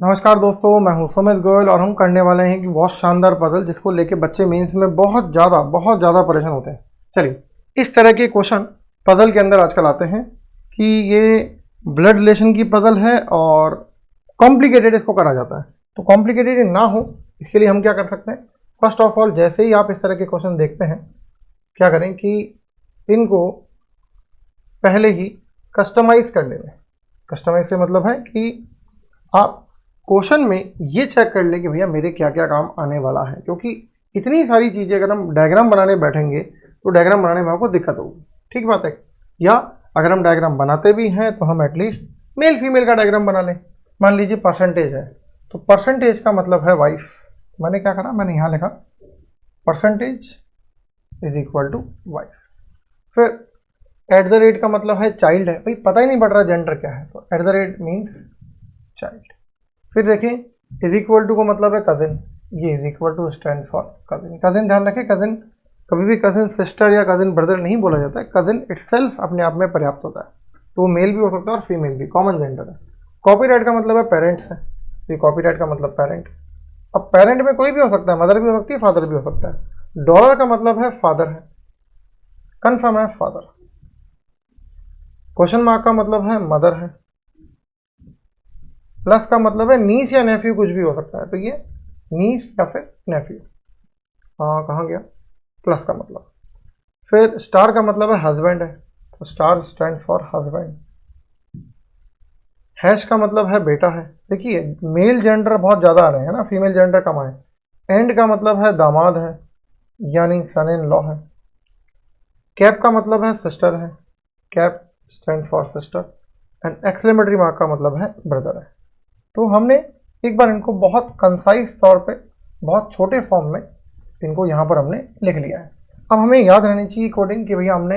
नमस्कार दोस्तों, मैं हूं सुमित गोयल और हम करने वाले हैं कि बहुत शानदार पजल जिसको लेके बच्चे मेंस में बहुत ज़्यादा परेशान होते हैं। चलिए, इस तरह के क्वेश्चन पजल के अंदर आजकल आते हैं कि ये ब्लड रिलेशन की पजल है और कॉम्प्लिकेटेड इसको करा जाता है। तो कॉम्प्लिकेटेड ना हो इसके लिए हम क्या कर सकते हैं। फर्स्ट ऑफ ऑल, जैसे ही आप इस तरह के क्वेश्चन देखते हैं, क्या करें कि इनको पहले ही कस्टमाइज कर लें। कस्टमाइज से मतलब है कि आप क्वेश्चन में ये चेक कर ले कि भैया मेरे क्या क्या काम आने वाला है, क्योंकि इतनी सारी चीज़ें अगर हम डायग्राम बनाने बैठेंगे तो डायग्राम बनाने में आपको दिक्कत होगी। ठीक बात है। या अगर हम डायग्राम बनाते भी हैं तो हम एटलीस्ट मेल फीमेल का डायग्राम बना लें। मान लीजिए परसेंटेज है, तो परसेंटेज का मतलब है वाइफ। मैंने क्या करा, मैंने यहाँ लिखा percentage is equal to wife. फिर एट द रेट का मतलब है चाइल्ड है। भाई पता ही नहीं पड़ रहा जेंडर क्या है, तो eight the rate means child. फिर देखें इज इक्वल टू को मतलब है कजिन, ये is equal to stand for cousin. Cousin ध्यान रखें, कजिन कभी भी कजिन सिस्टर या कजिन ब्रदर नहीं बोला जाता है। कजिन इटसेल्फ अपने आप में पर्याप्त होता है, तो वो मेल भी हो सकता है और फीमेल भी, कॉमन जेंडर है। कॉपीराइट का मतलब है पेरेंट्स है, तो कॉपीराइट का मतलब पेरेंट। अब पेरेंट में कोई भी हो सकता है, मदर भी हो सकती है, फादर भी हो सकता है। डॉलर का मतलब है फादर है, कन्फर्म है फादर। क्वेश्चन मार्क का मतलब है मदर है। प्लस का मतलब है नीस या नेफ्यू, कुछ भी हो सकता है, तो ये नीस या फिर नेफ्यू। कहाँ गया प्लस का मतलब। फिर स्टार का मतलब है हस्बैंड है, तो star stand for husband. Hash का मतलब है बेटा है। देखिए मेल जेंडर बहुत ज़्यादा आ रहे हैं ना, फीमेल जेंडर कम आए। एंड का मतलब है दामाद है, यानी सन इन लॉ है। कैप का मतलब है सिस्टर है, cap stand for sister. And exclamatory mark का मतलब है ब्रदर है। तो हमने एक बार इनको बहुत कंसाइज तौर पे, बहुत छोटे फॉर्म में इनको यहाँ पर हमने लिख लिया है। अब हमें याद रहनी चाहिए कोडिंग कि भैया हमने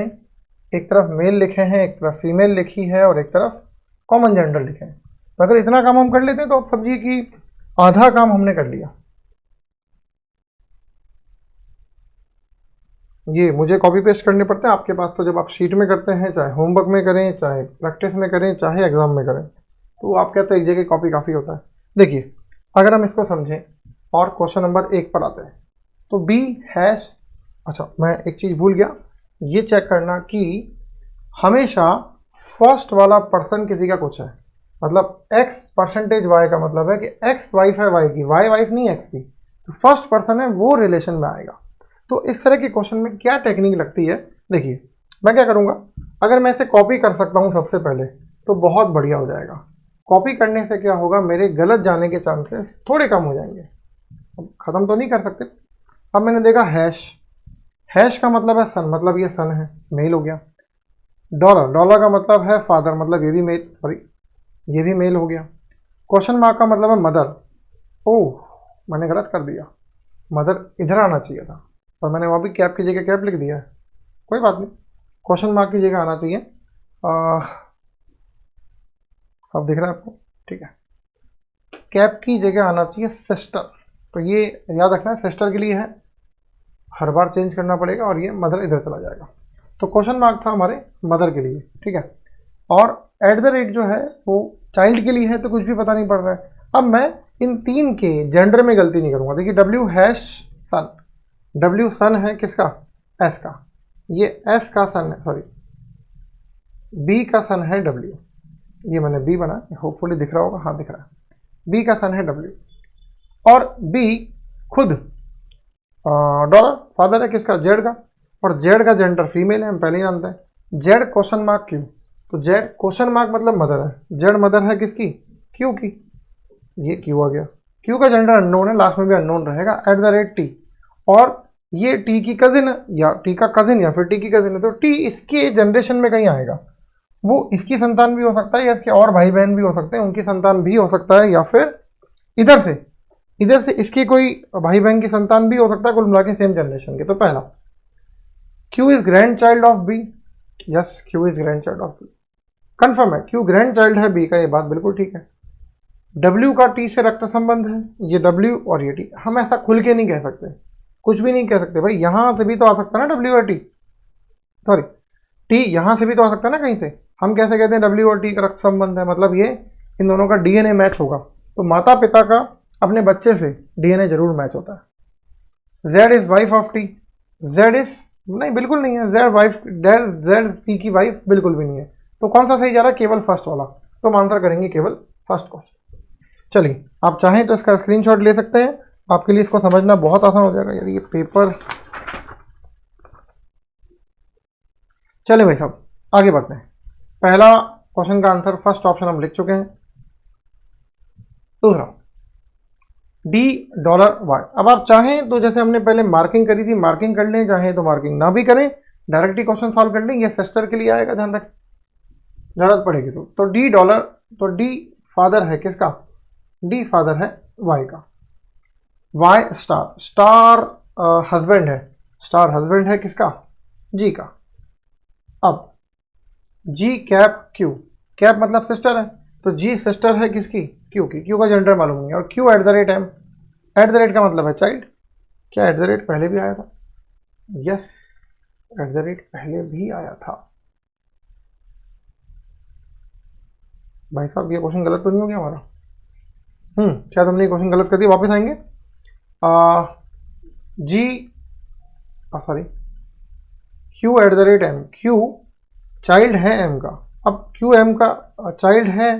एक तरफ मेल लिखे हैं, एक तरफ फीमेल लिखी है और एक तरफ कॉमन जेंडर लिखे हैं। तो अगर इतना काम हम कर लेते हैं तो आप समझिए कि आधा काम हमने कर लिया। ये मुझे कॉपी पेस्ट करने पड़ते हैं, आपके पास तो जब आप शीट में करते हैं, चाहे होमवर्क में करें, चाहे प्रैक्टिस में करें, चाहे एग्जाम में करें, तो आप कहते हैं एक जगह कॉपी काफ़ी होता है। देखिए अगर हम इसको समझें और क्वेश्चन नंबर 1 पर आते हैं, तो बी हैश, अच्छा मैं एक चीज़ भूल गया, ये चेक करना कि हमेशा फर्स्ट वाला पर्सन किसी का कुछ है। मतलब एक्स परसेंटेज वाई का मतलब है कि एक्स वाइफ है वाई की, वाई वाइफ नहीं एक्स की, तो फर्स्ट पर्सन है वो रिलेशन में आएगा। तो इस तरह के क्वेश्चन में क्या टेक्निक लगती है, देखिए मैं क्या करूँगा, अगर मैं इसे कॉपी कर सकता हूँ सबसे पहले तो बहुत बढ़िया हो जाएगा। कॉपी करने से क्या होगा, मेरे गलत जाने के चांसेस थोड़े कम हो जाएंगे। अब ख़त्म तो नहीं कर सकते। अब मैंने देखा हैश, हैश का मतलब है सन, मतलब ये सन है, मेल हो गया। डॉलर, डॉलर का मतलब है फादर, मतलब ये भी मेल, सॉरी ये भी मेल हो गया। क्वेश्चन मार्क का मतलब है मदर। ओह मैंने गलत कर दिया, मदर इधर आना चाहिए था और मैंने वहाँ भी कैप की जगह कैप लिख दिया है, कोई बात नहीं, क्वेश्चन मार्क की जगह आना चाहिए। अब दिख रहा है आपको, ठीक है, कैप की जगह आना चाहिए सिस्टर। तो ये याद रखना है, सिस्टर के लिए है, हर बार चेंज करना पड़ेगा, और ये मदर इधर चला जाएगा। तो क्वेश्चन मार्क था हमारे मदर के लिए, ठीक है। और एट द रेट जो है वो चाइल्ड के लिए है, तो कुछ भी पता नहीं पड़ रहा है। अब मैं इन तीन के जेंडर में गलती नहीं करूँगा। देखिए डब्ल्यू हैश सन, डब्ल्यू सन है किसका, एस का, ये एस का सन है, सॉरी बी का सन है डब्ल्यू, ये मैंने बी बना, होपफुली दिख रहा होगा, हाँ दिख रहा है, बी का सन है डब्ल्यू। और बी खुद डॉलर फादर है किसका, जेड का, और जेड का जेंडर फीमेल है, हम पहले ही जानते हैं। जेड क्वेश्चन मार्क क्यू, तो जेड क्वेश्चन मार्क मतलब मदर है, जेड मदर है किसकी, क्यू की, ये क्यू आ गया। क्यू का जेंडर अननोन है, लास्ट में भी अननोन रहेगा, एट द रेट टी, और ये टी की कजिन है, या टी का कजिन या फिर टी की कजिन है, तो टी इसके जनरेशन में कहीं आएगा। वो इसकी संतान भी हो सकता है, या इसके और भाई बहन भी हो सकते हैं, उनकी संतान भी हो सकता है, या फिर इधर से इसके कोई भाई बहन की संतान भी हो सकता है, कुल मिला के सेम जनरेशन के। तो पहला Q is grandchild of B, yes Q is grandchild of B, confirm है क्यू ग्रैंड चाइल्ड है बी का, ये बात बिल्कुल ठीक है। डब्ल्यू का टी से रक्त संबंध है, ये डब्ल्यू और ये टी, हम ऐसा खुल के नहीं कह सकते, कुछ भी नहीं कह सकते भाई, यहां से भी तो आ सकता है ना डब्ल्यू और टी, सॉरी टी यहां से भी तो आ सकता है ना कहीं से। हम कैसे कहते हैं डब्ल्यू और टी का रक्त संबंध है, मतलब ये इन दोनों का डीएनए मैच होगा, तो माता पिता का अपने बच्चे से डीएनए जरूर मैच होता है। Z is wife of T, Z is नहीं, बिल्कुल नहीं है। जेड वाइफ, जेड टी की वाइफ बिल्कुल भी नहीं है। तो कौन सा सही जा रहा है? केवल फर्स्ट वाला। तो हम आंसर करेंगे केवल फर्स्ट क्वेश्चन। चलिए, आप चाहें तो इसका स्क्रीनशॉट ले सकते हैं, आपके लिए इसको समझना बहुत आसान हो जाएगा। यार ये पेपर, चलिए भाई साहब आगे बढ़ते हैं। पहला क्वेश्चन का आंसर फर्स्ट ऑप्शन हम लिख चुके हैं। दूसरा $, अब आप चाहें तो जैसे हमने पहले मार्किंग करी थी, मार्किंग कर लें, चाहें तो मार्किंग ना भी करें, डायरेक्ट ही क्वेश्चन सॉल्व कर लें। ये सिस्टर के लिए आएगा, ध्यान रखें, जरूरत पड़ेगी तो $, तो डी फादर है किसका? डी फादर है वाई का। वाई स्टार, स्टार हस्बैंड है, स्टार हस्बैंड है किसका? जी का। अब जी कैप क्यू, कैप मतलब सिस्टर है, तो जी सिस्टर है किसकी? क्यू की। क्यू का जेंडर मालूम नहीं है, और क्यू @ एम, @ का मतलब है चाइल्ड। क्या @ पहले भी आया था? यस, @ पहले भी आया था। भाई साहब ये क्वेश्चन गलत तो नहीं हो गया हमारा? शायद हमने क्वेश्चन गलत कर दिया, वापस आएंगे। जी sorry, Q @ M, Q child है एम का। अब क्यू एम का चाइल्ड है,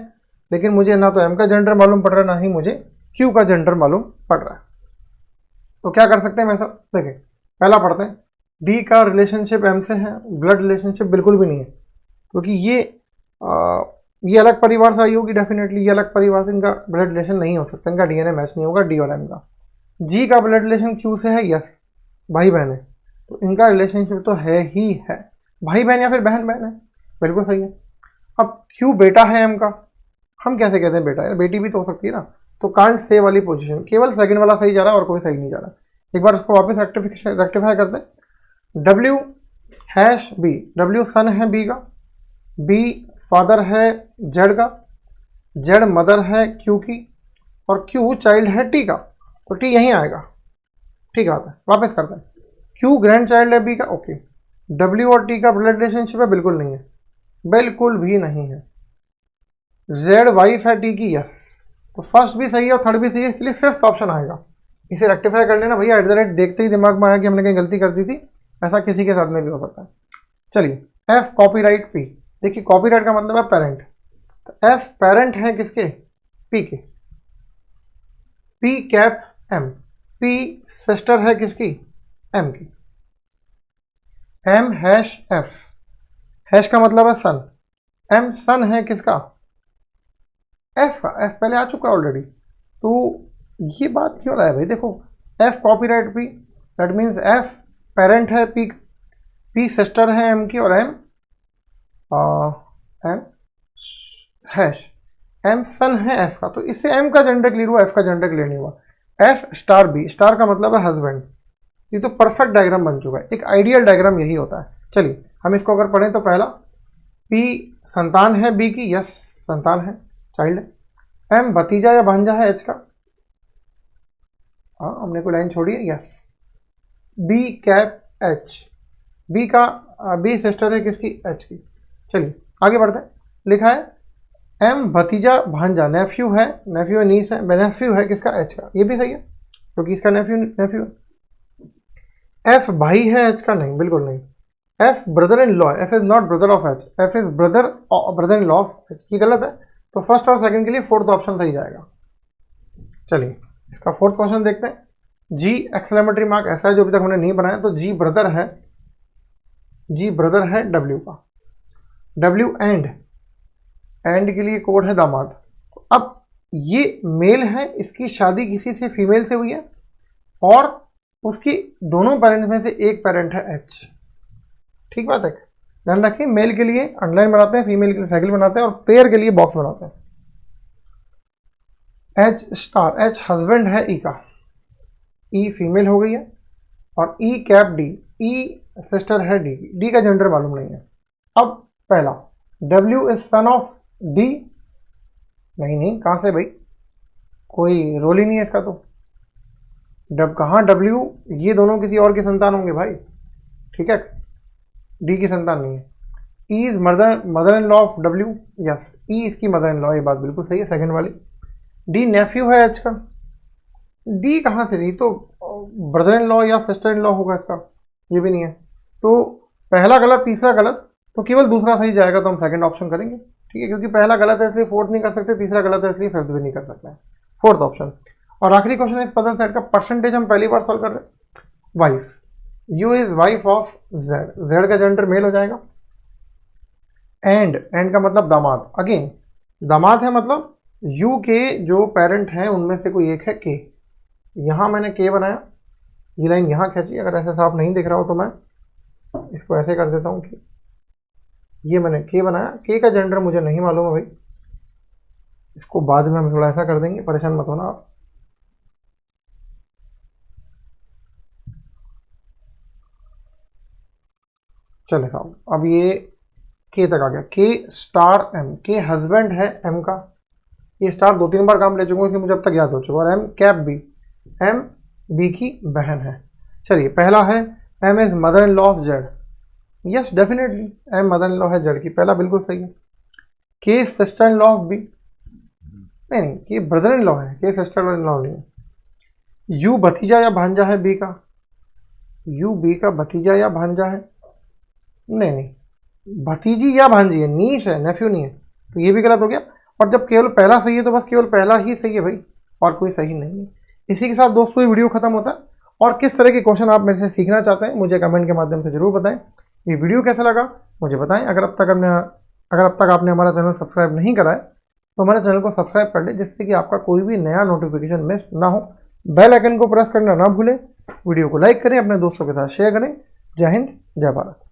लेकिन मुझे ना तो एम का जेंडर मालूम पड़ रहा है, ना ही मुझे क्यू का जेंडर मालूम पड़ रहा है। तो क्या कर सकते हैं मैं सब देखें, पहला पढ़ते हैं। डी का रिलेशनशिप एम से है, ब्लड रिलेशनशिप बिल्कुल भी नहीं है, क्योंकि ये अलग परिवार से आई होगी डेफिनेटली, ये अलग परिवार से, इनका ब्लड रिलेशन नहीं हो सकता, इनका डीएनए मैच नहीं होगा डी और एम का। जी का ब्लड रिलेशन क्यू से है, यस, भाई बहन है, तो इनका रिलेशनशिप तो है ही है, भाई बहन या फिर बहन बहन है, बिल्कुल सही है। अब क्यू बेटा है एम का, हम कैसे कहते हैं बेटा? यार बेटी भी तो हो सकती है ना, तो कांट से वाली पोजीशन, केवल सेकंड वाला सही जा रहा है और कोई सही नहीं जा रहा। एक बार उसको वापस रेक्टिफाई करते हैं। डब्ल्यू हैश बी, डब्ल्यू सन है बी का, बी फादर है जेड का, जेड मदर है क्यू की, और क्यू चाइल्ड है टी का, तो टी यहीं आएगा। ठीक आता है, वापस करते हैं। क्यू ग्रैंड चाइल्ड है बी का, ओके। डब्ल्यू और टी का ब्लड रिलेशनशिप है, बिल्कुल नहीं है, बिल्कुल भी नहीं है। जेड वाइफ है टी की, यस, तो फर्स्ट भी सही है और थर्ड भी सही है, इसके लिए फिफ्थ ऑप्शन आएगा। इसे रेक्टिफाई कर लेना भैया, @ देखते ही दिमाग में आया कि हमने कहीं गलती कर दी थी, ऐसा किसी के साथ में भी हो सकता है। चलिए एफ कॉपीराइट पी, देखिए कॉपीराइट का मतलब है पेरेंट, तो एफ पेरेंट है किसके? पी के। P cap M, P sister है किसकी? एम की। एम हैश एफ, हैश का मतलब है सन, एम सन है किसका? एफ का। एफ पहले आ चुका है ऑलरेडी, तो ये बात क्यों रहा है भाई? देखो F copyright P, that means F parent है पी, पी सिस्टर है एम की, और एम हैश एम सन है एफ का, तो इससे एम का जेंडर क्लियर हुआ, एफ का जेंडर क्लियर नहीं हुआ। एफ स्टार बी, स्टार का मतलब है हस्बैंड, ये तो परफेक्ट डायग्राम बन चुका है, एक आइडियल डायग्राम यही होता है। चलिए हम इसको अगर पढ़ें तो पहला, पी संतान है बी की, यस संतान है, चाइल्ड है। एम भतीजा या भांजा है एच का, हाँ हमने कोई लाइन छोड़ी है, yes. B cap H, B का बी सिस्टर है किसकी? एच की। चलिए आगे बढ़ते हैं, लिखा है एम भतीजा भांजा, नेफ्यू है, नेफ्यू नीस है, नेफ्यू है किसका? एच का, ये भी सही है क्योंकि इसका नेफ्यू नेफ्यू है। एफ भाई है एच का, नहीं बिल्कुल नहीं। F brother in law, F is not brother of H, F is brother in law of H, ये गलत है, तो फर्स्ट और सेकंड के लिए फोर्थ ऑप्शन सही जाएगा। चलिए इसका फोर्थ क्वेश्चन देखते हैं। जी एक्सक्लेमेटरी मार्क ऐसा है जो अभी तक हमने नहीं बनाया, तो जी ब्रदर है, जी ब्रदर है डब्ल्यू का। डब्ल्यू एंड, एंड के लिए कोड है दामाद। अब ये मेल है, इसकी शादी किसी से फीमेल से हुई है, और उसकी दोनों पेरेंट्स में से एक पेरेंट है एच। ठीक बात है, ध्यान रखिए, मेल के लिए अंडरलाइन बनाते हैं, फीमेल के लिए साइकिल बनाते हैं, और पेयर के लिए बॉक्स बनाते हैं। एच स्टार, एच हस्बैंड है ई का, ई फीमेल हो गई है, और ई कैप डी, ई सिस्टर है डी की, डी का जेंडर मालूम नहीं है। अब पहला W is son of D, नहीं कहां से भाई, कोई रोल ही नहीं है इसका, तो कहाँ डब्ल्यू, ये दोनों किसी और के संतान होंगे भाई, ठीक है, डी की संतान नहीं है। E is mother in law of W, yes E इसकी मदर इन लॉ, ये बात बिल्कुल सही है, सेकंड वाली। डी नेफ्यू है एच का, डी कहाँ से, डी तो ब्रदर इन लॉ या सिस्टर इन लॉ होगा इसका, ये भी नहीं है। तो पहला गलत, तीसरा गलत, तो केवल दूसरा सही जाएगा, तो हम सेकंड ऑप्शन करेंगे, ठीक है, क्योंकि पहला गलत है इसलिए फोर्थ नहीं कर सकते, तीसरा गलत है इसलिए फिफ्थ भी नहीं कर सकते हैं, फोर्थ ऑप्शन। और आखिरी क्वेश्चन इस पजल सेट का परसेंटेज हम पहली बार सॉल्व कर रहे हैं। Wife, you is wife of Z, Z का जेंडर मेल हो जाएगा। एंड का मतलब दामाद, अगेन दामाद है मतलब यू के जो पेरेंट हैं उनमें से कोई एक है के, यहाँ मैंने के बनाया, ये लाइन यहाँ खींची, अगर ऐसे साफ नहीं दिख रहा हो तो मैं इसको ऐसे कर देता हूँ कि ये मैंने के बनाया, के का जेंडर मुझे नहीं मालूम है भाई, इसको बाद में हम थोड़ा ऐसा कर देंगे, परेशान मत होना आप। चले साहब, अब ये के तक आ गया, के स्टार एम, के हस्बैंड है एम का, ये स्टार 2-3 बार काम ले चुका हूँ इसलिए मुझे अब तक याद हो चुका, और M cap B, M B की बहन है। चलिए पहला है M is mother in law of Z, yes definitely M mother in law है जेड की, पहला बिल्कुल सही है। K sister in law of B, नहीं के ब्रदर इन लॉ है, के सिस्टर इन लॉ नहीं है। यू भतीजा या भांजा है बी का, यू बी का भतीजा या भांजा है, नहीं भतीजी या भांजी है, नीस है, नेफ्यू नहीं है, तो ये भी गलत हो गया। और जब केवल पहला सही है तो बस केवल पहला ही सही है भाई, और कोई सही नहीं है। इसी के साथ दोस्तों ये वीडियो खत्म होता है, और किस तरह के क्वेश्चन आप मेरे से सीखना चाहते हैं मुझे कमेंट के माध्यम से जरूर बताएं। ये वीडियो कैसा लगा मुझे बताएं। अगर अब तक आपने हमारा चैनल सब्सक्राइब नहीं करा है तो हमारे चैनल को सब्सक्राइब कर ले, जिससे कि आपका कोई भी नया नोटिफिकेशन मिस ना हो। बेल आइकन को प्रेस करना ना भूलें, वीडियो को लाइक करें, अपने दोस्तों के साथ शेयर करें। जय हिंद, जय भारत।